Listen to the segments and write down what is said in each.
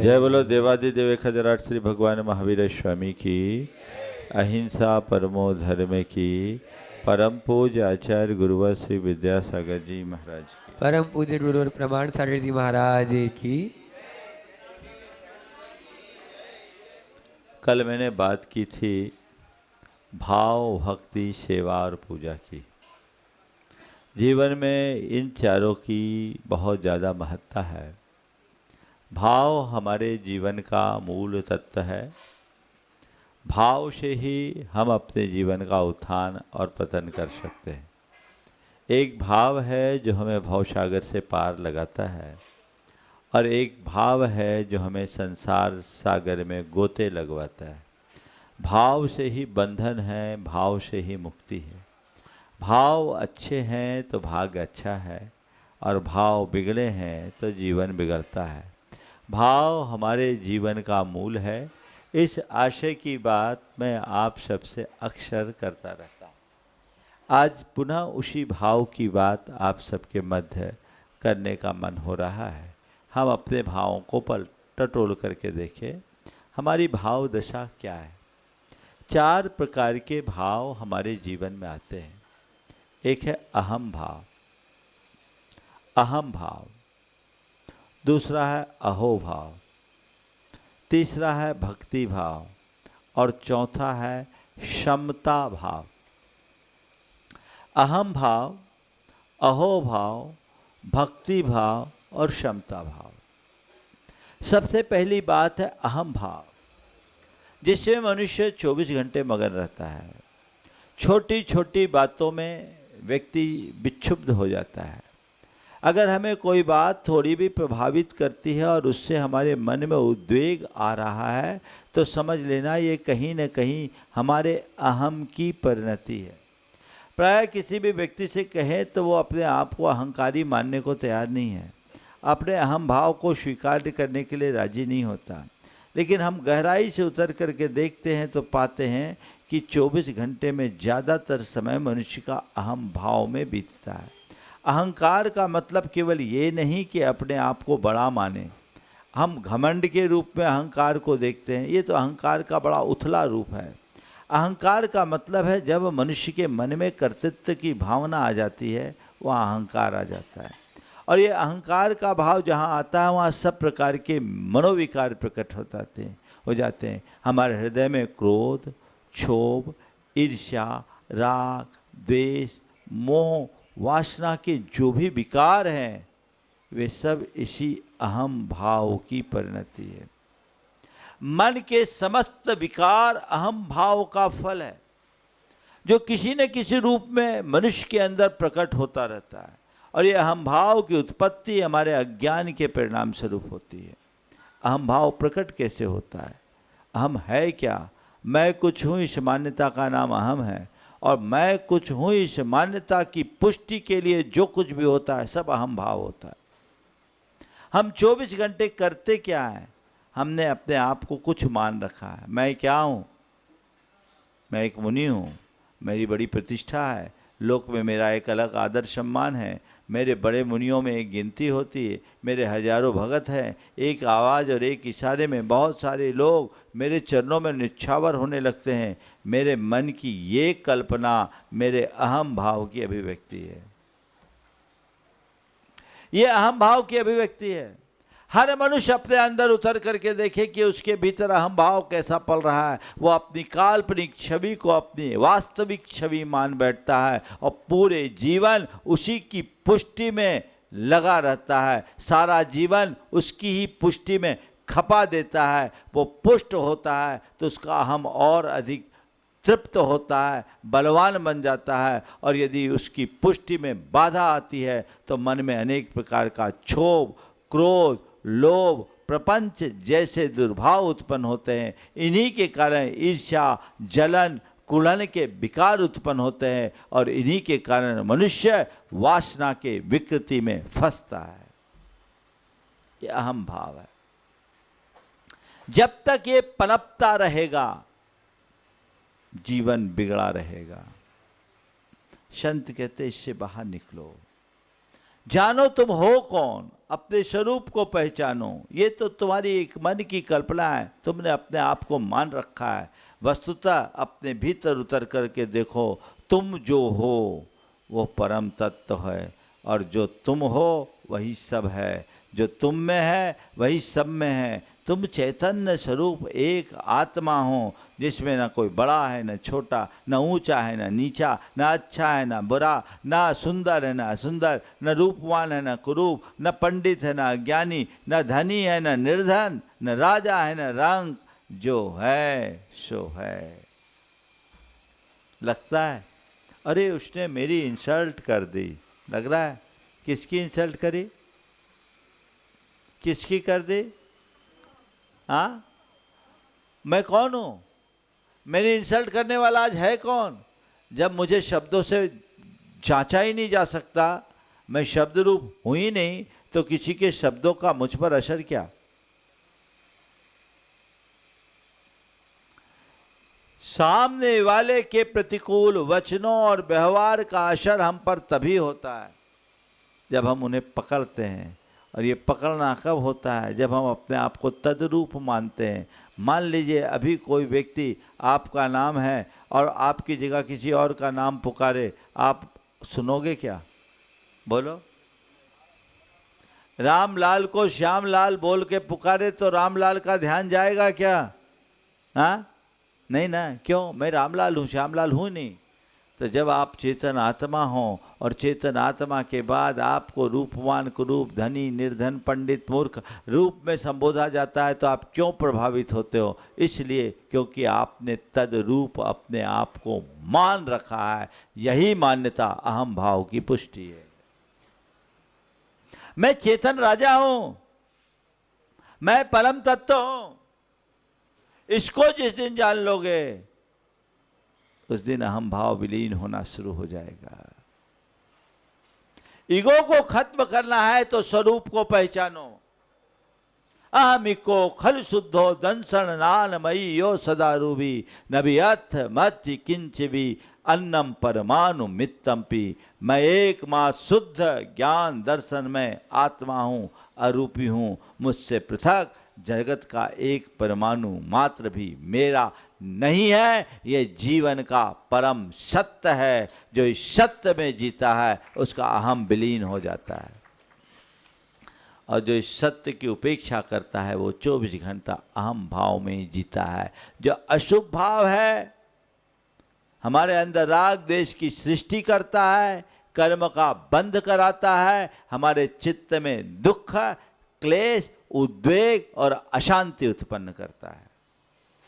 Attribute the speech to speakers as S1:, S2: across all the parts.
S1: जय बोलो देवादिदेव खजराट श्री भगवान महावीर स्वामी की। अहिंसा परमो धर्म की। परम पूज्य आचार्य गुरुवर श्री विद्यासागर जी महाराज की।
S2: परम पूज्य गुरुवर प्रमाण सागर जी महाराज की।
S1: कल मैंने बात की थी भाव, भक्ति, सेवा और पूजा की। जीवन में इन चारों की बहुत ज़्यादा महत्ता है। भाव हमारे जीवन का मूल तत्व है। भाव से ही हम अपने जीवन का उत्थान और पतन कर सकते हैं। एक भाव है जो हमें भवसागर से पार लगाता है और एक भाव है जो हमें संसार सागर में गोते लगवाता है। भाव से ही बंधन है, भाव से ही मुक्ति है। भाव अच्छे हैं तो भाग्य अच्छा है और भाव बिगड़े हैं तो जीवन बिगड़ता है। भाव हमारे जीवन का मूल है। इस आशय की बात मैं आप सबसे अक्सर करता रहता हूँ। आज पुनः उसी भाव की बात आप सबके मध्य करने का मन हो रहा है। हम अपने भावों को टटोल करके देखें, हमारी भाव दशा क्या है। 4 प्रकार के भाव हमारे जीवन में आते हैं। एक है अहम भाव, अहम भाव। दूसरा है अहो भाव। तीसरा है भक्ति भाव और चौथा है क्षमता भाव। अहम भाव, अहो भाव, भक्ति भाव और क्षमता भाव। सबसे पहली बात है अहम भाव, जिसमें मनुष्य 24 घंटे मगन रहता है। छोटी छोटी बातों में व्यक्ति विक्षुब्ध हो जाता है। अगर हमें कोई बात थोड़ी भी प्रभावित करती है और उससे हमारे मन में उद्वेग आ रहा है तो समझ लेना ये कहीं न कहीं हमारे अहम की परिणति है। प्राय किसी भी व्यक्ति से कहें तो वो अपने आप को अहंकारी मानने को तैयार नहीं है, अपने अहम भाव को स्वीकार करने के लिए राजी नहीं होता। लेकिन हम गहराई से उतर करके देखते हैं तो पाते हैं कि 24 घंटे में ज़्यादातर समय मनुष्य का अहम भाव में बीतता है। अहंकार का मतलब केवल ये नहीं कि अपने आप को बड़ा माने। हम घमंड के रूप में अहंकार को देखते हैं, ये तो अहंकार का बड़ा उथला रूप है। अहंकार का मतलब है जब मनुष्य के मन में कर्तृत्व की भावना आ जाती है, वहाँ अहंकार आ जाता है। और ये अहंकार का भाव जहाँ आता है वहाँ सब प्रकार के मनोविकार प्रकट हो जाते हैं। हमारे हृदय में क्रोध, क्षोभ, ईर्ष्या, राग, द्वेष, मोह, वासना के जो भी विकार हैं वे सब इसी अहम भाव की परिणति है। मन के समस्त विकार अहम भाव का फल है, जो किसी न किसी रूप में मनुष्य के अंदर प्रकट होता रहता है। और ये अहम भाव की उत्पत्ति हमारे अज्ञान के परिणाम स्वरूप होती है। अहम भाव प्रकट कैसे होता है? अहम है क्या? मैं कुछ हूँ, इस मान्यता का नाम अहम है। और मैं कुछ हूँ, इस मान्यता की पुष्टि के लिए जो कुछ भी होता है सब अहम भाव होता है। हम 24 घंटे करते क्या है? हमने अपने आप को कुछ मान रखा है। मैं क्या हूँ? मैं एक मुनि हूँ, मेरी बड़ी प्रतिष्ठा है, लोक में मेरा एक अलग आदर सम्मान है, मेरे बड़े मुनियों में एक गिनती होती है, मेरे हजारों भगत हैं, एक आवाज़ और एक इशारे में बहुत सारे लोग मेरे चरणों में निछावर होने लगते हैं। मेरे मन की ये कल्पना मेरे अहम भाव की अभिव्यक्ति है। ये अहम भाव की अभिव्यक्ति है। हर मनुष्य अपने अंदर उतर करके देखे कि उसके भीतर अहम भाव कैसा पल रहा है। वो अपनी काल्पनिक छवि को अपनी वास्तविक छवि मान बैठता है और पूरे जीवन उसी की पुष्टि में लगा रहता है। सारा जीवन उसकी ही पुष्टि में खपा देता है। वो पुष्ट होता है तो उसका अहम और अधिक तृप्त होता है, बलवान बन जाता है। और यदि उसकी पुष्टि में बाधा आती है तो मन में अनेक प्रकार का क्षोभ, क्रोध, लोभ, प्रपंच जैसे दुर्भाव उत्पन्न होते हैं। इन्हीं के कारण ईर्ष्या, जलन, कुलन के विकार उत्पन्न होते हैं और इन्हीं के कारण मनुष्य वासना के विकृति में फंसता है। ये अहम भाव है। जब तक ये पनपता रहेगा जीवन बिगड़ा रहेगा। संत कहते इससे बाहर निकलो। जानो तुम हो कौन, अपने स्वरूप को पहचानो। ये तो तुम्हारी एक मन की कल्पना है, तुमने अपने आप को मान रखा है। वस्तुतः अपने भीतर उतर करके देखो, तुम जो हो वो परम तत्व है, और जो तुम हो वही सब है। जो तुम में है वही सब में है। तुम चैतन्य स्वरूप एक आत्मा हो, जिसमें न कोई बड़ा है न छोटा, न ऊंचा है न नीचा, न अच्छा है न बुरा, न सुंदर है न असुंदर, न रूपवान है न कुरूप, न पंडित है न अज्ञानी, न धनी है न निर्धन, न राजा है न रंक। जो है सो है। लगता है अरे उसने मेरी इंसल्ट कर दी। लग रहा है किसकी इंसल्ट करी, किसकी कर दी? हाँ, मैं कौन हूं? मेरी इंसल्ट करने वाला आज है कौन? जब मुझे शब्दों से जांचा ही नहीं जा सकता, मैं शब्द रूप हूं ही नहीं, तो किसी के शब्दों का मुझ पर असर क्या? सामने वाले के प्रतिकूल वचनों और व्यवहार का असर हम पर तभी होता है जब हम उन्हें पकड़ते हैं। और ये पकड़ना कब होता है? जब हम अपने आप को तद्रूप मानते हैं। मान लीजिए अभी कोई व्यक्ति आपका नाम है और आपकी जगह किसी और का नाम पुकारे, आप सुनोगे क्या? बोलो। रामलाल को श्यामलाल बोल के पुकारे तो रामलाल का ध्यान जाएगा क्या? हाँ, नहीं ना। क्यों? मैं रामलाल हूँ, श्यामलाल हूँ नहीं। तो जब आप चेतन आत्मा हो और चेतन आत्मा के बाद आपको रूपवान कुरूप, धनी निर्धन, पंडित मूर्ख रूप में संबोधा जाता है, तो आप क्यों प्रभावित होते हो? इसलिए क्योंकि आपने तद रूप अपने आप को मान रखा है। यही मान्यता अहम भाव की पुष्टि है। मैं चेतन राजा हूं, मैं परम तत्व हूं। इसको जिस दिन जान लोगे, उस दिन अहम भाव विलीन होना शुरू हो जाएगा। ईगो को खत्म करना है तो स्वरूप को पहचानो। अहमिको खल शुद्धो दंसन नानमयी यो सदा रूबी, नबी अर्थ मत किंच भी अन्नम परमाणु मित्तम पी। मैं एक मां शुद्ध ज्ञान दर्शन में आत्मा हूं, अरूपी हूं। मुझसे पृथक जगत का एक परमाणु मात्र भी मेरा नहीं है। ये जीवन का परम सत्य है। जो इस सत्य में जीता है उसका अहम विलीन हो जाता है, और जो इस सत्य की उपेक्षा करता है वो 24 घंटा अहम भाव में ही जीता है। जो अशुभ भाव है हमारे अंदर राग द्वेष की सृष्टि करता है, कर्म का बंध कराता है, हमारे चित्त में दुख, क्लेश, उद्वेग और अशांति उत्पन्न करता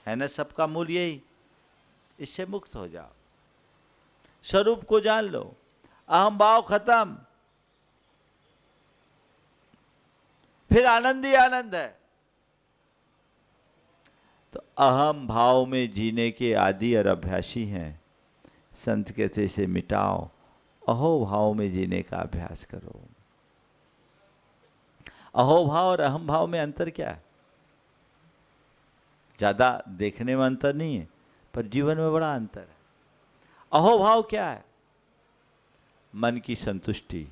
S1: है ना। सबका मूल यही। इससे मुक्त हो जाओ, स्वरूप को जान लो, अहम भाव खत्म, फिर आनंद ही आनंद है। तो अहम भाव में जीने के आदि और अभ्यासी हैं। संत कहते इसे मिटाओ, अहो भाव में जीने का अभ्यास करो। अहोभाव और अहम भाव में अंतर क्या है? ज्यादा देखने में अंतर नहीं है, पर जीवन में बड़ा अंतर है। अहोभाव क्या है? मन की संतुष्टि,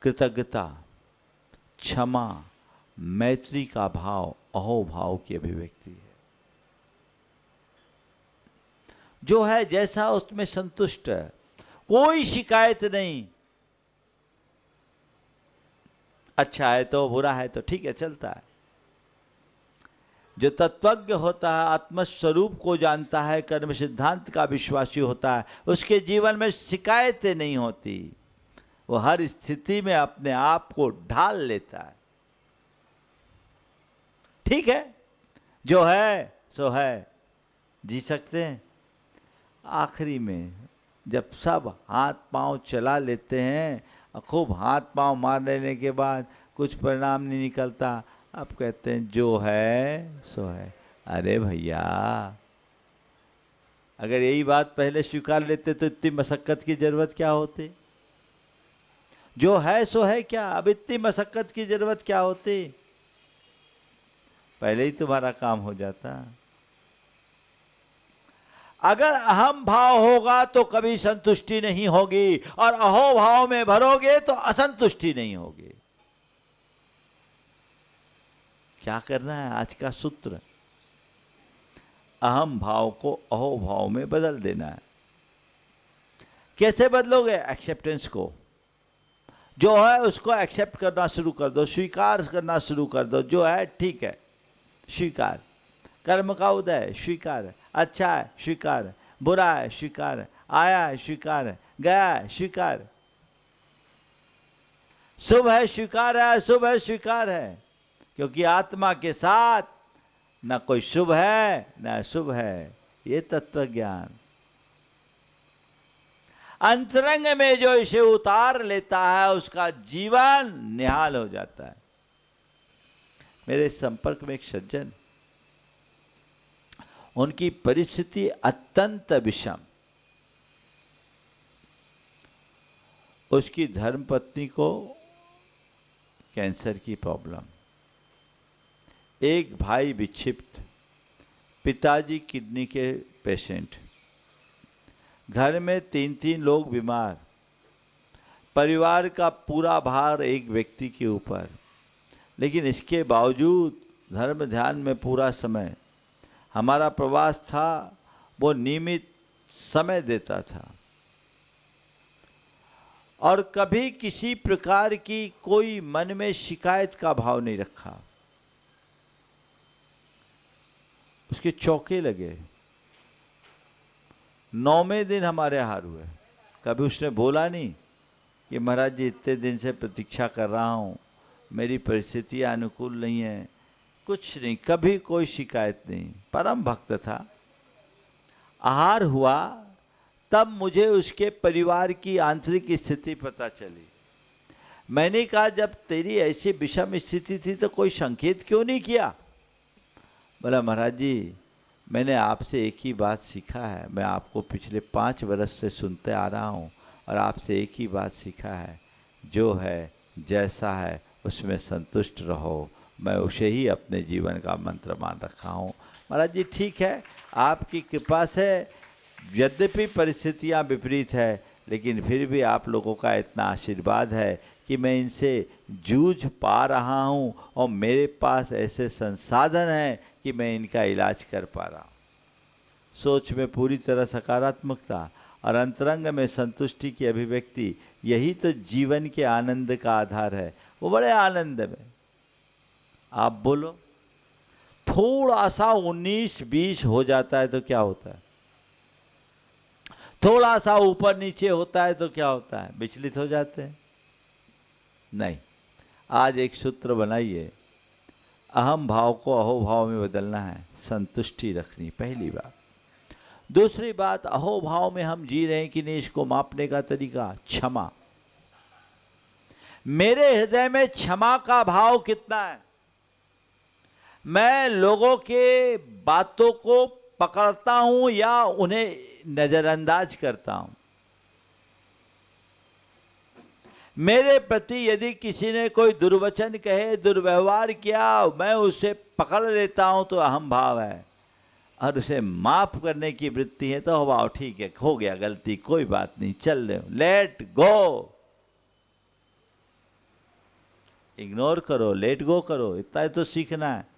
S1: कृतज्ञता, क्षमा, मैत्री का भाव अहोभाव की अभिव्यक्ति है। जो है जैसा उसमें संतुष्ट है, कोई शिकायत नहीं। अच्छा है तो, बुरा है तो ठीक है, चलता है। जो तत्वज्ञ होता है, आत्मस्वरूप को जानता है, कर्म सिद्धांत का विश्वासी होता है, उसके जीवन में शिकायतें नहीं होती। वो हर स्थिति में अपने आप को ढाल लेता है। ठीक है, जो है सो है, जी सकते हैं। आखिरी में जब सब हाथ पांव चला लेते हैं, खूब हाथ पांव मार लेने के बाद कुछ परिणाम नहीं निकलता, अब कहते हैं जो है सो है। अरे भैया, अगर यही बात पहले स्वीकार लेते तो इतनी मशक्कत की जरूरत क्या होती? जो है सो है क्या, अब इतनी मशक्कत की जरूरत क्या होती? पहले ही तुम्हारा काम हो जाता। अगर अहम भाव होगा तो कभी संतुष्टि नहीं होगी, और अहो भाव में भरोगे तो असंतुष्टि नहीं होगी। क्या करना है? आज का सूत्र, अहम भाव को अहो भाव में बदल देना है। कैसे बदलोगे? एक्सेप्टेंस को, जो है उसको एक्सेप्ट करना शुरू कर दो, स्वीकार करना शुरू कर दो। जो है ठीक है, स्वीकार। कर्म का उदय, स्वीकार है। अच्छा है, स्वीकार है। बुरा है, स्वीकार है। आया है, स्वीकार है। गया है, स्वीकार है। शुभ है, स्वीकार है। अशुभ है, स्वीकार है। क्योंकि आत्मा के साथ न कोई शुभ है न अशुभ है। ये तत्व ज्ञान अंतरंग में जो इसे उतार लेता है, उसका जीवन निहाल हो जाता है। मेरे संपर्क में एक सज्जन, उनकी परिस्थिति अत्यंत विषम। उसकी धर्मपत्नी को कैंसर की प्रॉब्लम, एक भाई विक्षिप्त, पिताजी किडनी के पेशेंट, घर में 3-3 लोग बीमार, परिवार का पूरा भार एक व्यक्ति के ऊपर। लेकिन इसके बावजूद धर्म ध्यान में पूरा समय हमारा प्रवास था, वो नियमित समय देता था और कभी किसी प्रकार की कोई मन में शिकायत का भाव नहीं रखा। उसके चौके लगे। 9वें दिन हमारे हार हुए। कभी उसने बोला नहीं कि महाराज जी इतने दिन से प्रतीक्षा कर रहा हूँ, मेरी परिस्थितियाँ अनुकूल नहीं है, कुछ नहीं, कभी कोई शिकायत नहीं। परम भक्त था। आहार हुआ तब मुझे उसके परिवार की आंतरिक स्थिति पता चली। मैंने कहा जब तेरी ऐसी विषम स्थिति थी तो कोई संकेत क्यों नहीं किया? बोला महाराज जी मैंने आपसे एक ही बात सीखा है, मैं आपको पिछले 5 वर्ष से सुनते आ रहा हूँ और आपसे एक ही बात सीखा है, जो है जैसा है उसमें संतुष्ट रहो। मैं उसे ही अपने जीवन का मंत्र मान रखा हूँ। महाराज जी ठीक है, आपकी कृपा से यद्यपि परिस्थितियाँ विपरीत है, लेकिन फिर भी आप लोगों का इतना आशीर्वाद है कि मैं इनसे जूझ पा रहा हूँ और मेरे पास ऐसे संसाधन हैं कि मैं इनका इलाज कर पा रहा हूँ। सोच में पूरी तरह सकारात्मकता और अंतरंग में संतुष्टि की अभिव्यक्ति, यही तो जीवन के आनंद का आधार है। वो बड़े आनंद में आप बोलो, थोड़ा सा 19-20 हो जाता है तो क्या होता है? थोड़ा सा ऊपर नीचे होता है तो क्या होता है? विचलित हो जाते हैं। नहीं, आज एक सूत्र बनाइए, अहम भाव को अहो भाव में बदलना है, संतुष्टि रखनी, पहली बात। दूसरी बात, अहो भाव में हम जी रहे हैं कि नहीं, इसको मापने का तरीका क्षमा। मेरे हृदय में क्षमा का भाव कितना है? मैं लोगों के बातों को पकड़ता हूं या उन्हें नजरअंदाज करता हूं? मेरे प्रति यदि किसी ने कोई दुर्वचन कहे, दुर्व्यवहार किया, मैं उसे पकड़ लेता हूं तो अहम भाव है, और उसे माफ करने की वृत्ति है तो भाव ठीक है, हो गया गलती, कोई बात नहीं, चल रहे, लेट गो। इग्नोर करो, लेट गो करो, इतना ही तो सीखना है।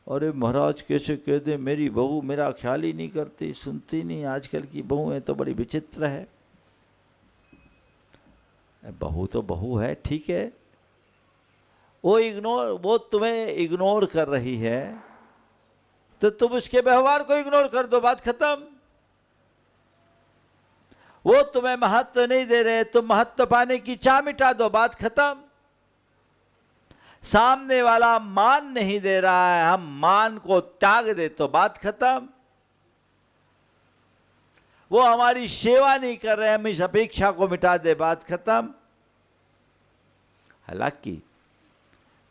S1: अरे महाराज कैसे कह दे, मेरी बहू मेरा ख्याल ही नहीं करती, सुनती नहीं, आजकल की बहू है तो बड़ी विचित्र है। बहू तो बहू है, ठीक है, वो तुम्हें इग्नोर कर रही है तो तुम उसके व्यवहार को इग्नोर कर दो, बात खत्म। वो तुम्हें महत्व नहीं दे रहे, तुम महत्व पाने की चाह मिटा दो, बात खत्म। सामने वाला मान नहीं दे रहा है, हम मान को त्याग दे तो बात खत्म। वो हमारी सेवा नहीं कर रहे, हम इस अपेक्षा को मिटा दे, बात खत्म। हालांकि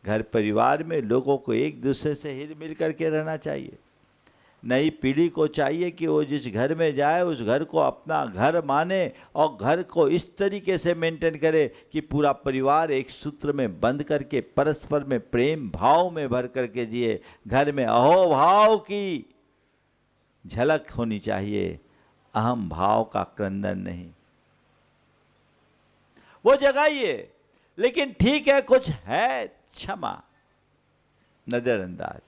S1: घर परिवार में लोगों को एक दूसरे से हिल मिल करके रहना चाहिए। नई पीढ़ी को चाहिए कि वो जिस घर में जाए उस घर को अपना घर माने और घर को इस तरीके से मेंटेन करे कि पूरा परिवार एक सूत्र में बंद करके परस्पर में प्रेम भाव में भर करके जिए। घर में अहो भाव की झलक होनी चाहिए, अहम भाव का क्रंदन नहीं। वो जगाइए, लेकिन ठीक है कुछ है क्षमा, नजरअंदाज।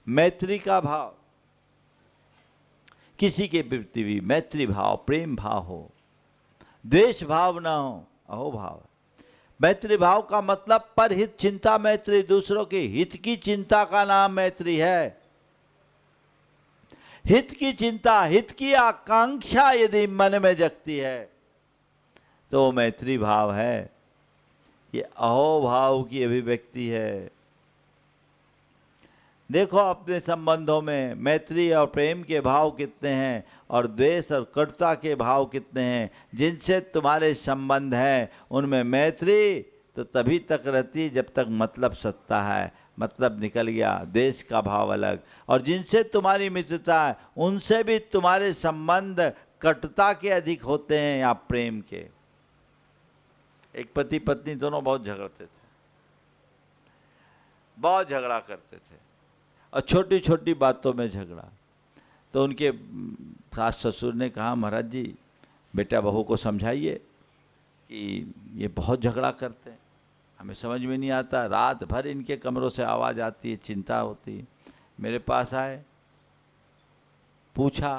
S1: मैत्री का भाव, किसी के प्रति भी मैत्री भाव, प्रेम भाव हो, द्वेष भाव ना हो, अहोभाव। मैत्री भाव का मतलब परहित चिंता मैत्री, दूसरों के हित की चिंता का नाम मैत्री है। हित की चिंता, हित की आकांक्षा यदि मन में जगती है तो मैत्री भाव है। ये अहोभाव की अभिव्यक्ति है। देखो अपने संबंधों में मैत्री और प्रेम के भाव कितने हैं और द्वेष और कटुता के भाव कितने हैं। जिनसे तुम्हारे संबंध हैं उनमें मैत्री तो तभी तक रहती है जब तक मतलब सत्ता है, मतलब निकल गया द्वेष का भाव अलग। और जिनसे तुम्हारी मित्रता है उनसे भी तुम्हारे संबंध कटुता के अधिक होते हैं या प्रेम के। एक पति पत्नी दोनों बहुत झगड़ते थे, बहुत झगड़ा करते थे और छोटी छोटी बातों में झगड़ा। तो उनके सास ससुर ने कहा, महाराज जी बेटा बहू को समझाइए कि ये बहुत झगड़ा करते हैं, हमें समझ में नहीं आता, रात भर इनके कमरों से आवाज़ आती है, चिंता होती है। मेरे पास आए, पूछा,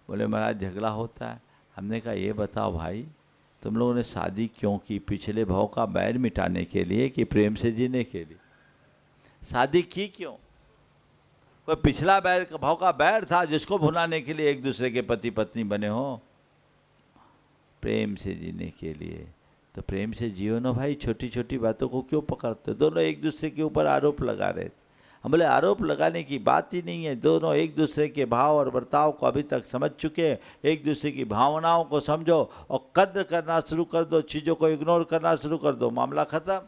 S1: बोले महाराज झगड़ा होता है। हमने कहा ये बताओ भाई तुम लोगों ने शादी क्यों की? पिछले भाव का बैर मिटाने के लिए कि प्रेम से जीने के लिए? शादी की क्यों? कोई पिछला बैर भाव का बैर था जिसको भुलाने के लिए एक दूसरे के पति पत्नी बने हो? प्रेम से जीने के लिए। तो प्रेम से जियो ना भाई, छोटी छोटी बातों को क्यों पकड़ते? दोनों एक दूसरे के ऊपर आरोप लगा रहे थे। हम बोले आरोप लगाने की बात ही नहीं है, दोनों एक दूसरे के भाव और बर्ताव को अभी तक समझ चुके हैं। एक दूसरे की भावनाओं को समझो और कद्र करना शुरू कर दो, चीज़ों को इग्नोर करना शुरू कर दो, मामला ख़त्म।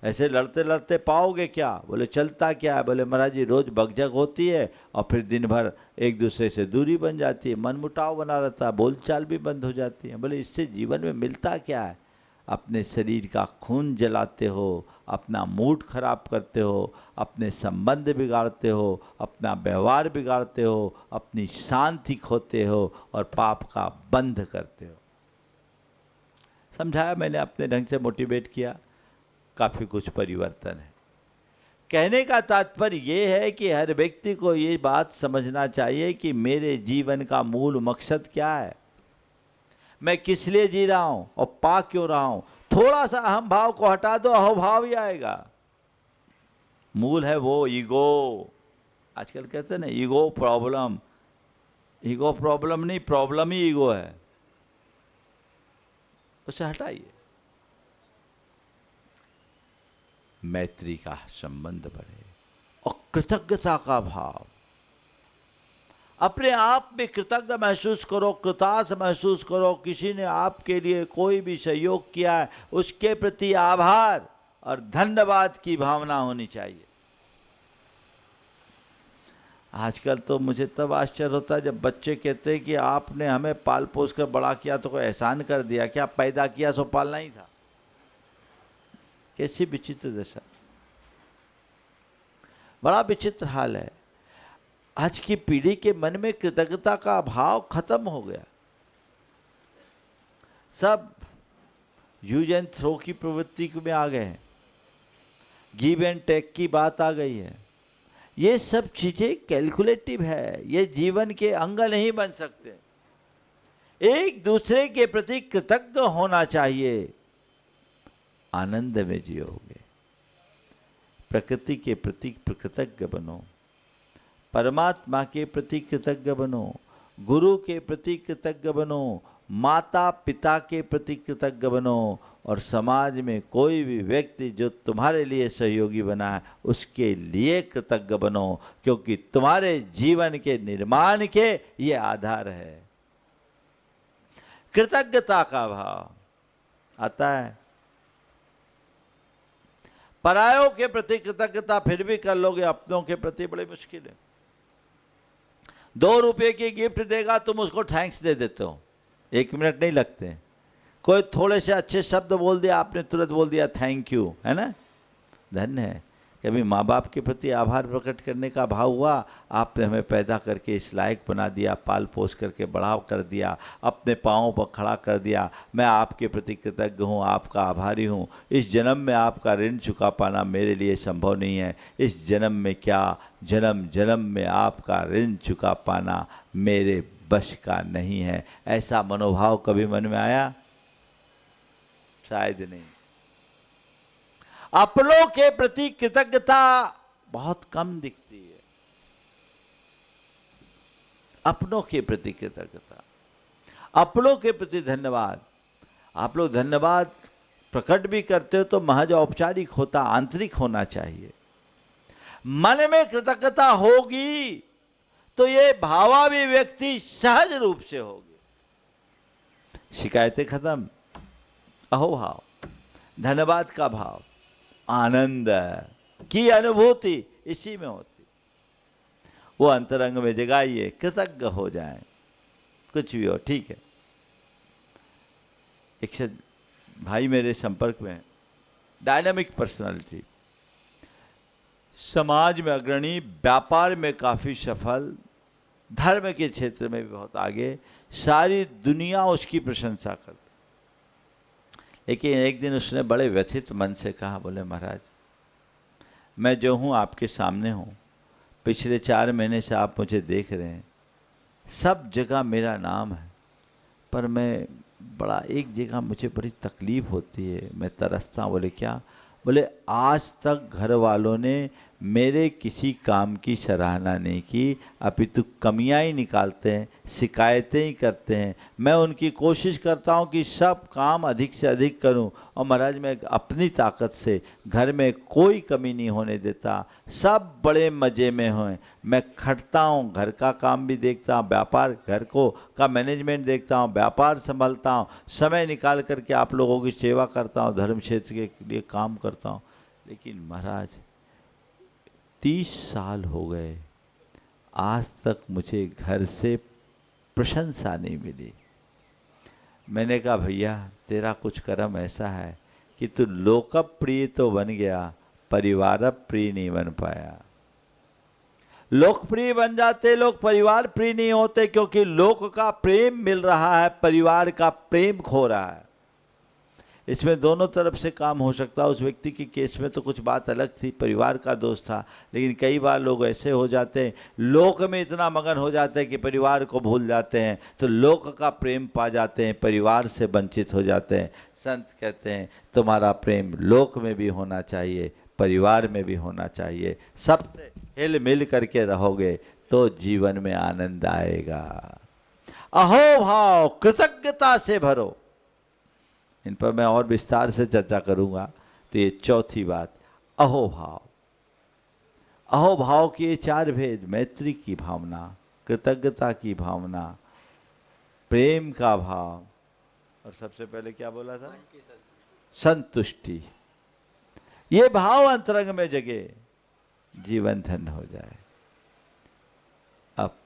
S1: ऐसे लड़ते लड़ते पाओगे क्या? बोले चलता क्या है? बोले महाराज जी रोज़ बकझक होती है और फिर दिन भर एक दूसरे से दूरी बन जाती है, मनमुटाव बना रहता है, बोलचाल भी बंद हो जाती है। बोले इससे जीवन में मिलता क्या है? अपने शरीर का खून जलाते हो, अपना मूड खराब करते हो, अपने संबंध बिगाड़ते हो, अपना व्यवहार बिगाड़ते हो, अपनी शांति खोते हो और पाप का बंध करते हो। समझाया मैंने, अपने ढंग से मोटिवेट किया, काफ़ी कुछ परिवर्तन है। कहने का तात्पर्य ये है कि हर व्यक्ति को ये बात समझना चाहिए कि मेरे जीवन का मूल मकसद क्या है, मैं किस लिए जी रहा हूं और पा क्यों रहा हूं। थोड़ा सा अहम भाव को हटा दो, अहोभाव ही आएगा। मूल है वो ईगो। आजकल कहते हैं ना ईगो प्रॉब्लम। ईगो प्रॉब्लम नहीं, प्रॉब्लम ही ईगो है, उसे हटाइए। मैत्री का संबंध बढ़े और कृतज्ञता का भाव। अपने आप में कृतज्ञ महसूस करो, कृतार्थ महसूस करो। किसी ने आपके लिए कोई भी सहयोग किया है उसके प्रति आभार और धन्यवाद की भावना होनी चाहिए। आजकल तो मुझे तब आश्चर्य होता है जब बच्चे कहते हैं कि आपने हमें पाल पोस कर बड़ा किया तो कोई एहसान कर दिया क्या? पैदा किया सो पालना ही था। कैसी विचित्र दशा, बड़ा विचित्र हाल है। आज की पीढ़ी के मन में कृतज्ञता का भाव खत्म हो गया। सब यूज एंड थ्रो की प्रवृत्ति में आ गए हैं, गिव एंड टेक की बात आ गई है। ये सब चीजें कैलकुलेटिव है, ये जीवन के अंग नहीं बन सकते। एक दूसरे के प्रति कृतज्ञ होना चाहिए, आनंद में जियोगे। प्रकृति के प्रति कृतज्ञ बनो, परमात्मा के प्रति कृतज्ञ बनो, गुरु के प्रति कृतज्ञ बनो, माता पिता के प्रति कृतज्ञ बनो और समाज में कोई भी व्यक्ति जो तुम्हारे लिए सहयोगी बना है उसके लिए कृतज्ञ बनो, क्योंकि तुम्हारे जीवन के निर्माण के ये आधार है। कृतज्ञता का भाव आता है। परायों के प्रति कृतज्ञता फिर भी कर लोगे, अपनों के प्रति बड़ी मुश्किल है। 2 रुपये की गिफ्ट देगा तुम उसको थैंक्स दे देते हो, 1 मिनट नहीं लगते। कोई थोड़े से अच्छे शब्द बोल दिया आपने तुरंत बोल दिया थैंक यू, है ना, धन्य है। कभी माँ बाप के प्रति आभार प्रकट करने का भाव हुआ? आपने हमें पैदा करके इस लायक बना दिया, पाल पोस करके बड़ा कर दिया, अपने पाँवों पर खड़ा कर दिया। मैं आपके प्रति कृतज्ञ हूँ, आपका आभारी हूँ। इस जन्म में आपका ऋण चुका पाना मेरे लिए संभव नहीं है। इस जन्म में क्या, जन्म जन्म में आपका ऋण चुका पाना मेरे बश का नहीं है। ऐसा मनोभाव कभी मन में आया? शायद नहीं। अपनों के प्रति कृतज्ञता बहुत कम दिखती है। अपनों के प्रति कृतज्ञता, अपनों के प्रति धन्यवाद। आप लोग धन्यवाद प्रकट भी करते हो तो महज औपचारिक होता, आंतरिक होना चाहिए। मन में कृतज्ञता होगी तो ये भावाभिव्यक्ति सहज रूप से होगी। शिकायतें खत्म, अहोभाव, धन्यवाद का भाव, आनंद की अनुभूति इसी में होती। वो अंतरंग में जगाइए, कृतज्ञ हो जाएं, कुछ भी हो ठीक है। एक भाई मेरे संपर्क में, डायनामिक पर्सनालिटी, समाज में अग्रणी, व्यापार में काफी सफल, धर्म के क्षेत्र में भी बहुत आगे, सारी दुनिया उसकी प्रशंसा करती। लेकिन एक दिन उसने बड़े व्यथित मन से कहा, बोले महाराज मैं जो हूँ आपके सामने हूँ, पिछले 4 महीने से आप मुझे देख रहे हैं, सब जगह मेरा नाम है, पर मैं बड़ा एक जगह मुझे बड़ी तकलीफ़ होती है, मैं तरसता हूँ। बोले क्या? बोले आज तक घर वालों ने मेरे किसी काम की सराहना नहीं की, अपितु कमियां ही निकालते हैं, शिकायतें ही करते हैं। मैं उनकी कोशिश करता हूं कि सब काम अधिक से अधिक करूं, और महाराज मैं अपनी ताकत से घर में कोई कमी नहीं होने देता, सब बड़े मज़े में हों। मैं खटता हूं, घर का काम भी देखता हूं, व्यापार घर को का मैनेजमेंट देखता हूं, व्यापार संभालता हूं, समय निकाल करके आप लोगों की सेवा करता हूं, धर्म क्षेत्र के लिए काम करता हूं। लेकिन महाराज 30 साल हो गए, आज तक मुझे घर से प्रशंसा नहीं मिली। मैंने कहा भैया तेरा कुछ कर्म ऐसा है कि तू लोकप्रिय तो बन गया, परिवार प्रिय नहीं बन पाया। लोकप्रिय बन जाते लोग, परिवार प्रिय नहीं होते, क्योंकि लोक का प्रेम मिल रहा है, परिवार का प्रेम खो रहा है। इसमें दोनों तरफ से काम हो सकता है। उस व्यक्ति के केस में तो कुछ बात अलग थी, परिवार का दोष था, लेकिन कई बार लोग ऐसे हो जाते हैं, लोक में इतना मगन हो जाते हैं कि परिवार को भूल जाते हैं, तो लोक का प्रेम पा जाते हैं, परिवार से वंचित हो जाते हैं। संत कहते हैं तुम्हारा प्रेम लोक में भी होना चाहिए, परिवार में भी होना चाहिए, सबसे हिल मिल करके रहोगे तो जीवन में आनंद आएगा। अहोभाव, कृतज्ञता से भरो। इन पर मैं और विस्तार से चर्चा करूंगा। तो ये चौथी बात, अहोभाव। अहोभाव के 4 भेद, मैत्री की भावना, कृतज्ञता की भावना, प्रेम का भाव, और सबसे पहले क्या बोला था? संतुष्टि। ये भाव अंतरंग में जगे, जीवन धन्य हो जाए। अब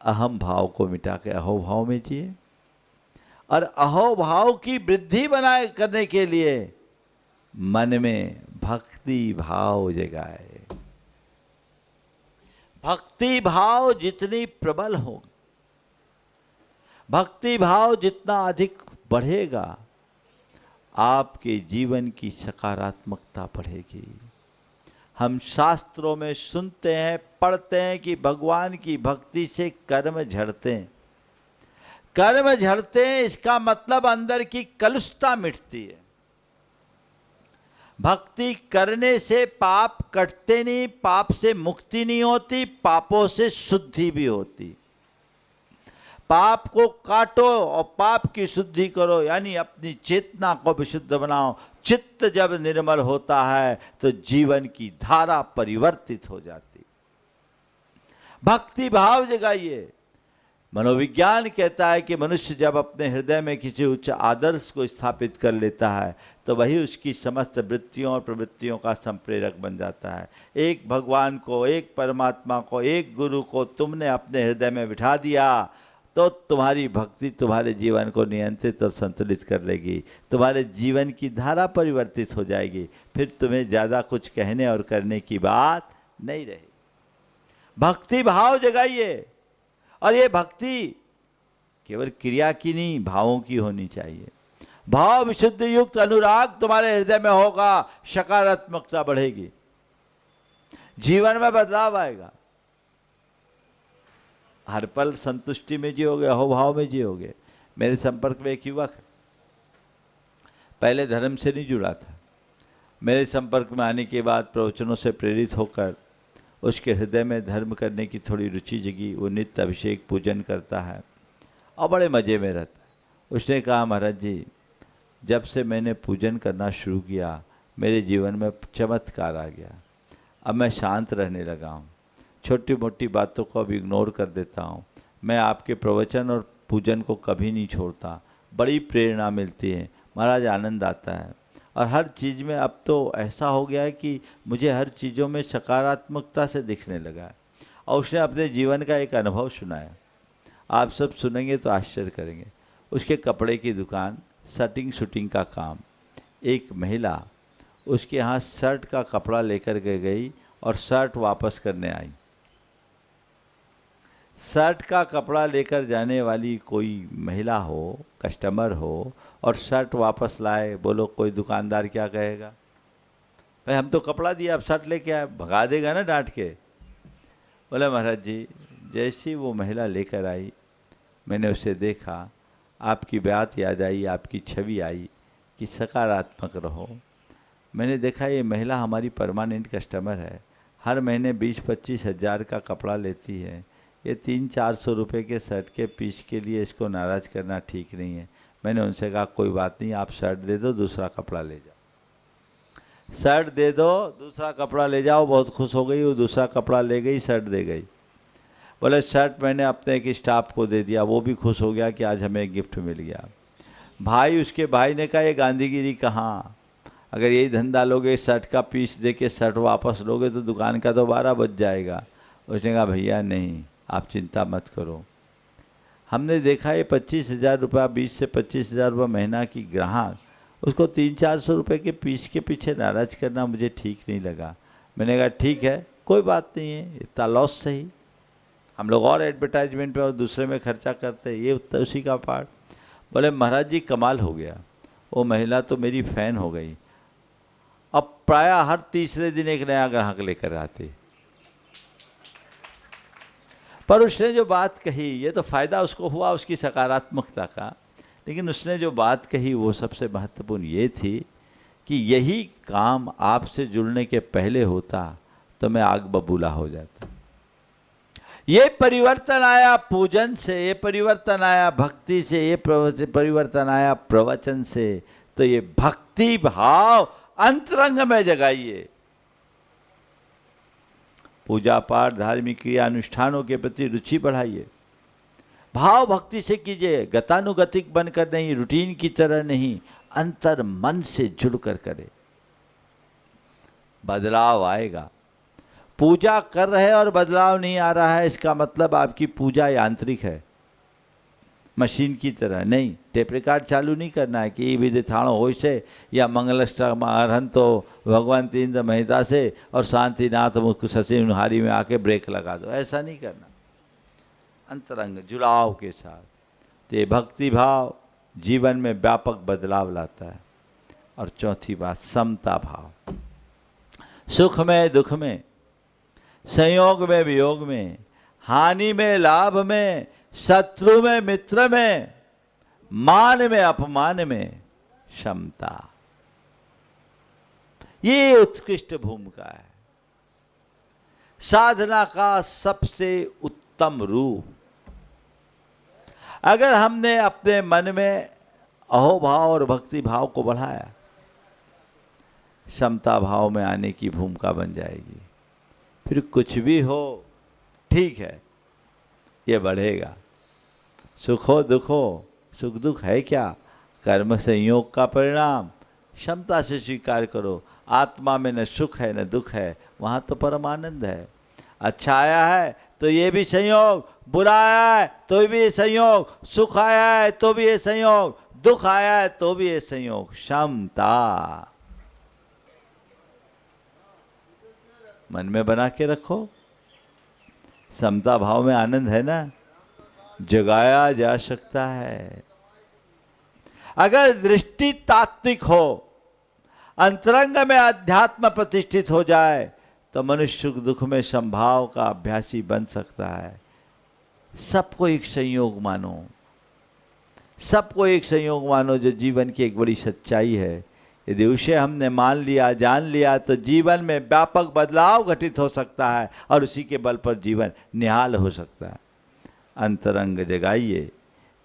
S1: अहम भाव को मिटा के अहोभाव में जिए, और अहोभाव की वृद्धि बनाए करने के लिए मन में भक्ति भाव जगाए। भक्ति भाव जितनी प्रबल हो, भक्ति भाव जितना अधिक बढ़ेगा, आपके जीवन की सकारात्मकता बढ़ेगी। हम शास्त्रों में सुनते हैं, पढ़ते हैं कि भगवान की भक्ति से कर्म झड़ते हैं। कर्म झड़ते हैं, इसका मतलब अंदर की कलुषता मिटती है। भक्ति करने से पाप कटते नहीं, पाप से मुक्ति नहीं होती, पापों से शुद्धि भी होती। पाप को काटो और पाप की शुद्धि करो, यानी अपनी चेतना को विशुद्ध बनाओ। चित्त जब निर्मल होता है तो जीवन की धारा परिवर्तित हो जाती। भक्ति भाव जगाइए। मनोविज्ञान कहता है कि मनुष्य जब अपने हृदय में किसी उच्च आदर्श को स्थापित कर लेता है तो वही उसकी समस्त वृत्तियों और प्रवृत्तियों का संप्रेरक बन जाता है। एक भगवान को, एक परमात्मा को, एक गुरु को तुमने अपने हृदय में बिठा दिया, तो तुम्हारी भक्ति तुम्हारे जीवन को नियंत्रित और संतुलित कर लेगी, तुम्हारे जीवन की धारा परिवर्तित हो जाएगी, फिर तुम्हें ज़्यादा कुछ कहने और करने की बात नहीं रही। भक्ति भाव जगाइए, और ये भक्ति केवल क्रिया की नहीं, भावों की होनी चाहिए। भाव विशुद्ध युक्त अनुराग तुम्हारे हृदय में होगा, सकारात्मकता बढ़ेगी, जीवन में बदलाव आएगा। हर पल संतुष्टि में जियोगे, अहोभाव में जियोगे। मेरे संपर्क में एक युवक है, पहले धर्म से नहीं जुड़ा था। मेरे संपर्क में आने के बाद प्रवचनों से प्रेरित होकर उसके हृदय में धर्म करने की थोड़ी रुचि जगी। वो नित्य अभिषेक पूजन करता है और बड़े मज़े में रहता है। उसने कहा, महाराज जी, जब से मैंने पूजन करना शुरू किया मेरे जीवन में चमत्कार आ गया। अब मैं शांत रहने लगा हूँ, छोटी मोटी बातों को अब इग्नोर कर देता हूँ। मैं आपके प्रवचन और पूजन को कभी नहीं छोड़ता। बड़ी प्रेरणा मिलती है महाराज, आनंद आता है। और हर चीज़ में अब तो ऐसा हो गया है कि मुझे हर चीज़ों में सकारात्मकता से दिखने लगा है। और उसने अपने जीवन का एक अनुभव सुनाया, आप सब सुनेंगे तो आश्चर्य करेंगे। उसके कपड़े की दुकान, शटिंग शूटिंग का काम। एक महिला उसके यहाँ शर्ट का कपड़ा लेकर के गई और शर्ट वापस करने आई। शर्ट का कपड़ा लेकर जाने वाली कोई महिला हो, कस्टमर हो, और शर्ट वापस लाए, बोलो कोई दुकानदार क्या कहेगा? भाई हम तो कपड़ा दिया, अब शर्ट लेके आए, भगा देगा ना डांट के। बोले महाराज जी, जैसी वो महिला लेकर आई मैंने उसे देखा, आपकी बात याद आई, आपकी छवि आई कि सकारात्मक रहो। मैंने देखा ये महिला हमारी परमानेंट कस्टमर है, हर महीने 20-25 हज़ार का कपड़ा लेती है। ये 300-400 रुपये के शर्ट के पीस के लिए इसको नाराज़ करना ठीक नहीं है। मैंने उनसे कहा कोई बात नहीं, आप शर्ट दे दो, दूसरा कपड़ा ले जाओ। शर्ट दे दो, दूसरा कपड़ा ले जाओ। बहुत खुश हो गई, वो दूसरा कपड़ा ले गई, शर्ट दे गई। बोले शर्ट मैंने अपने एक स्टाफ को दे दिया, वो भी खुश हो गया कि आज हमें एक गिफ्ट मिल गया। भाई, उसके भाई ने कहा ये गांधीगिरी कहाँ, अगर यही धंधा लोगे, शर्ट का पीस दे के शर्ट वापस लोगे तो दुकान का तो 12 बज जाएगा। उसने कहा भैया नहीं, आप चिंता मत करो, हमने देखा ये 25,000 रुपया, 20 से 25,000 रुपये महीना की ग्राहक, उसको 300-400 रुपये के पीस के पीछे नाराज़ करना मुझे ठीक नहीं लगा। मैंने कहा ठीक है, कोई बात नहीं है, इतना लॉस सही, हम लोग और एडवर्टाइजमेंट पे और दूसरे में खर्चा करते, ये उसी का पार्ट। बोले महाराज जी कमाल हो गया, वो महिला तो मेरी फ़ैन हो गई। अब प्रायः हर तीसरे दिन एक नया ग्राहक लेकर आते। पर उसने जो बात कही, ये तो फ़ायदा उसको हुआ उसकी सकारात्मकता का, लेकिन उसने जो बात कही वो सबसे महत्वपूर्ण ये थी कि यही काम आपसे जुड़ने के पहले होता तो मैं आग बबूला हो जाता। ये परिवर्तन आया पूजन से, ये परिवर्तन आया भक्ति से, ये परिवर्तन आया प्रवचन से। तो ये भक्ति भाव अंतरंग में जगाइए। पूजा पाठ, धार्मिक क्रिया अनुष्ठानों के प्रति रुचि बढ़ाइए। भाव भक्ति से कीजिए, गतानुगतिक बनकर नहीं, रूटीन की तरह नहीं, अंतर मन से जुड़कर करे, बदलाव आएगा। पूजा कर रहे और बदलाव नहीं आ रहा है, इसका मतलब आपकी पूजा यांत्रिक है, मशीन की तरह नहीं। टेप रिकॉर्ड चालू नहीं करना है कि विधि थाणो हो से या मंगलष्टक अरहंतो भगवान तीन महिता से और शांतिनाथ मुख शशि हारी में आके ब्रेक लगा दो, ऐसा नहीं करना। अंतरंग जुड़ाव के साथ तो ये भक्ति भाव जीवन में व्यापक बदलाव लाता है। और चौथी बात, समता भाव। सुख में दुख में, संयोग में वियोग में, हानि में लाभ में, शत्रु में मित्र में, मान में अपमान में क्षमता, ये उत्कृष्ट भूमिका है, साधना का सबसे उत्तम रूप। अगर हमने अपने मन में अहोभाव और भक्ति भाव को बढ़ाया, समता भाव में आने की भूमिका बन जाएगी। फिर कुछ भी हो ठीक है, ये बढ़ेगा। सुख हो दुख हो, सुख दुख है क्या, कर्म संयोग का परिणाम, क्षमता से स्वीकार करो। आत्मा में न सुख है न दुख है, वहाँ तो परमानंद है। अच्छा आया है तो ये भी संयोग, बुरा आया है तो भी ये संयोग, सुख आया है तो भी ये संयोग, दुख आया है तो भी ये संयोग। समता मन में बना के रखो। समता भाव में आनंद है ना, जगाया जा सकता है। अगर दृष्टि तात्विक हो, अंतरंग में अध्यात्म प्रतिष्ठित हो जाए, तो मनुष्य सुख दुख में संभाव का अभ्यासी बन सकता है। सबको एक संयोग मानो, सबको एक संयोग मानो, जो जीवन की एक बड़ी सच्चाई है। यदि उसे हमने मान लिया, जान लिया, तो जीवन में व्यापक बदलाव घटित हो सकता है और उसी के बल पर जीवन निहाल हो सकता है। अंतरंग जगाइए,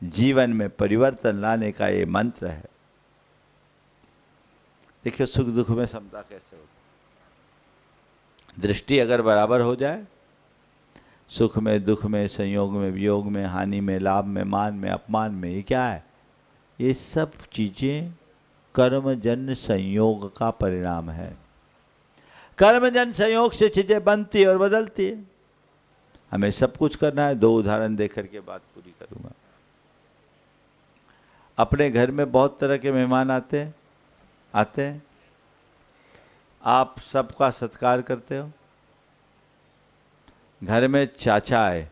S1: जीवन में परिवर्तन लाने का ये मंत्र है। देखिए सुख दुख में समता कैसे होती। दृष्टि अगर बराबर हो जाए, सुख में दुख में, संयोग में वियोग में, हानि में लाभ में, मान में अपमान में, ये क्या है? ये सब चीजें कर्मजन्य संयोग का परिणाम है। कर्मजन्य संयोग से चीजें बनती और बदलती है। हमें सब कुछ करना है। 2 उदाहरण देकर के बात पूरी करूंगा। अपने घर में बहुत तरह के मेहमान आते हैं। आप सबका सत्कार करते हो। घर में चाचा आए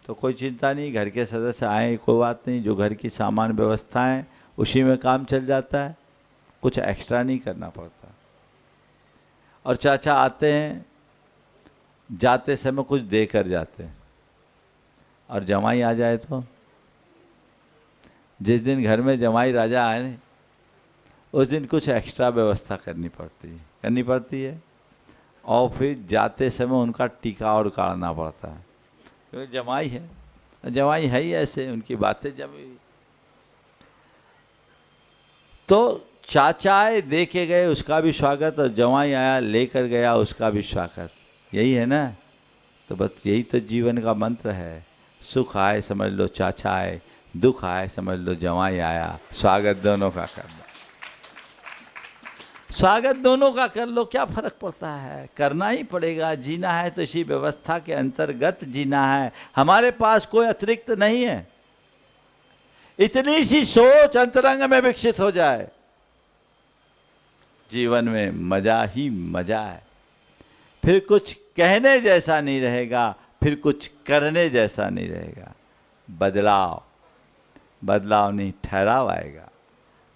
S1: तो कोई चिंता नहीं, घर के सदस्य आए कोई बात नहीं, जो घर की सामान व्यवस्था है उसी में काम चल जाता है, कुछ एक्स्ट्रा नहीं करना पड़ता। और चाचा आते हैं, जाते समय कुछ दे कर जाते हैं। और जमाई आ जाए तो, जिस दिन घर में जमाई राजा आए उस दिन कुछ एक्स्ट्रा व्यवस्था करनी पड़ती है। और फिर जाते समय उनका टीका और काटना पड़ता है, क्योंकि जमाई है ही ऐसे, उनकी बातें जमी। तो चाचा आए दे के गए, उसका भी स्वागत, और जमाई आया लेकर गया, उसका भी स्वागत। यही है ना। तो बस यही तो जीवन का मंत्र है। सुख आए समझ लो चाचा आए, दुख आए समझ लो जमाई आया। स्वागत दोनों का कर लो, स्वागत दोनों का कर लो। क्या फर्क पड़ता है? करना ही पड़ेगा। जीना है तो इसी व्यवस्था के अंतर्गत जीना है। हमारे पास कोई अतिरिक्त नहीं है। इतनी सी सोच अंतरंग में विकसित हो जाए, जीवन में मजा ही मजा है। फिर कुछ कहने जैसा नहीं रहेगा, फिर कुछ करने जैसा नहीं रहेगा। बदलाव नहीं, ठहराव आएगा।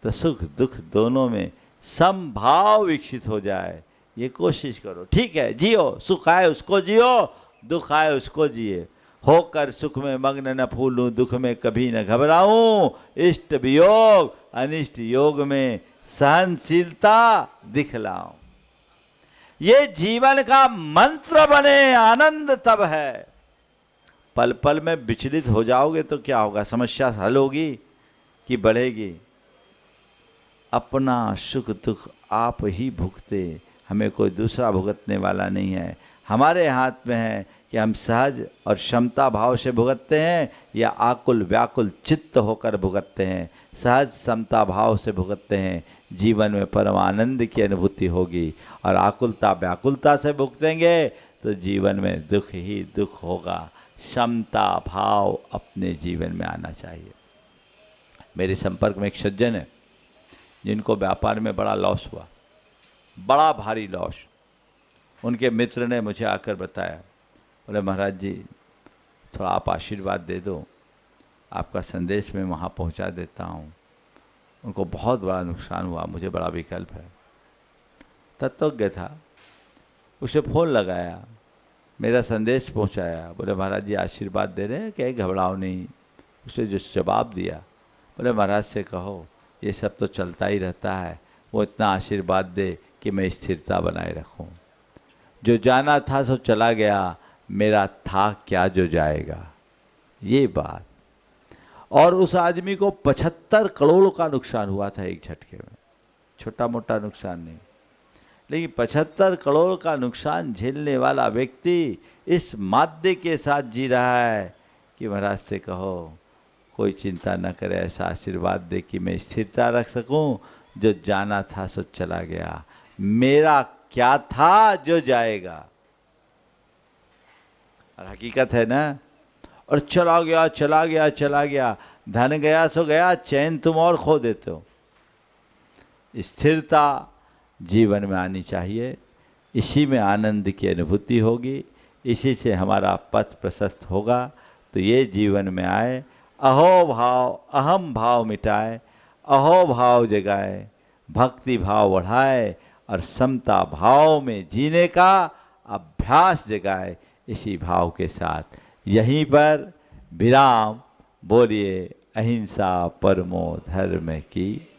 S1: तो सुख दुख दोनों में समभाव विकसित हो जाए, ये कोशिश करो। ठीक है, जियो, सुख आए उसको जियो, दुख आए उसको जिए। होकर सुख में मग्न न फूलूं, दुख में कभी न घबराऊं। इष्ट वियोग अनिष्ट योग में सहनशीलता दिखलाऊं। ये जीवन का मंत्र बने। आनंद तब है। पल पल में विचलित हो जाओगे तो क्या होगा? समस्या हल होगी कि बढ़ेगी? अपना सुख दुख आप ही भुगते, हमें कोई दूसरा भुगतने वाला नहीं है। हमारे हाथ में है कि हम सहज और क्षमता भाव से भुगतते हैं या आकुल व्याकुल चित्त होकर भुगतते हैं। सहज समता भाव से भुगतते हैं, जीवन में परम आनंद की अनुभूति होगी। और आकुलता व्याकुलता से भुगतेंगे तो जीवन में दुख ही दुख होगा। समता भाव अपने जीवन में आना चाहिए। मेरे संपर्क में एक सज्जन है जिनको व्यापार में बड़ा लॉस हुआ, बड़ा भारी लॉस। उनके मित्र ने मुझे आकर बताया, बोले महाराज जी थोड़ा आप आशीर्वाद दे दो, आपका संदेश मैं वहाँ पहुँचा देता हूँ। उनको बहुत बड़ा नुकसान हुआ, मुझे बड़ा विकल्प है। तत्वज्ञ था, उसे फ़ोन लगाया, मेरा संदेश पहुँचाया। बोले महाराज जी आशीर्वाद दे रहे हैं, कहीं घबराओ नहीं। उसने जो जवाब दिया, बोले महाराज से कहो ये सब तो चलता ही रहता है, वो इतना आशीर्वाद दे कि मैं स्थिरता बनाए रखूं। जो जाना था सो चला गया, मेरा था क्या जो जाएगा। ये बात। और उस आदमी को 75 करोड़ का नुकसान हुआ था एक झटके में। छोटा मोटा नुकसान नहीं, लेकिन 75 करोड़ का नुकसान झेलने वाला व्यक्ति इस माद्य के साथ जी रहा है कि महाराज से कहो कोई चिंता न करे, ऐसा आशीर्वाद दे कि मैं स्थिरता रख सकूं। जो जाना था सो चला गया, मेरा क्या था जो जाएगा। और हकीकत है ना। और चला गया चला गया चला गया, धन गया सो गया, चैन तुम और खो देते हो। स्थिरता जीवन में आनी चाहिए, इसी में आनंद की अनुभूति होगी, इसी से हमारा पथ प्रशस्त होगा। तो ये जीवन में आए, अहो भाव अहम भाव मिटाए, अहो भाव जगाए, भक्ति भाव बढ़ाए और समता भाव में जीने का अभ्यास जगाए। इसी भाव के साथ यहीं पर विराम। बोलिए अहिंसा परमो धर्म की।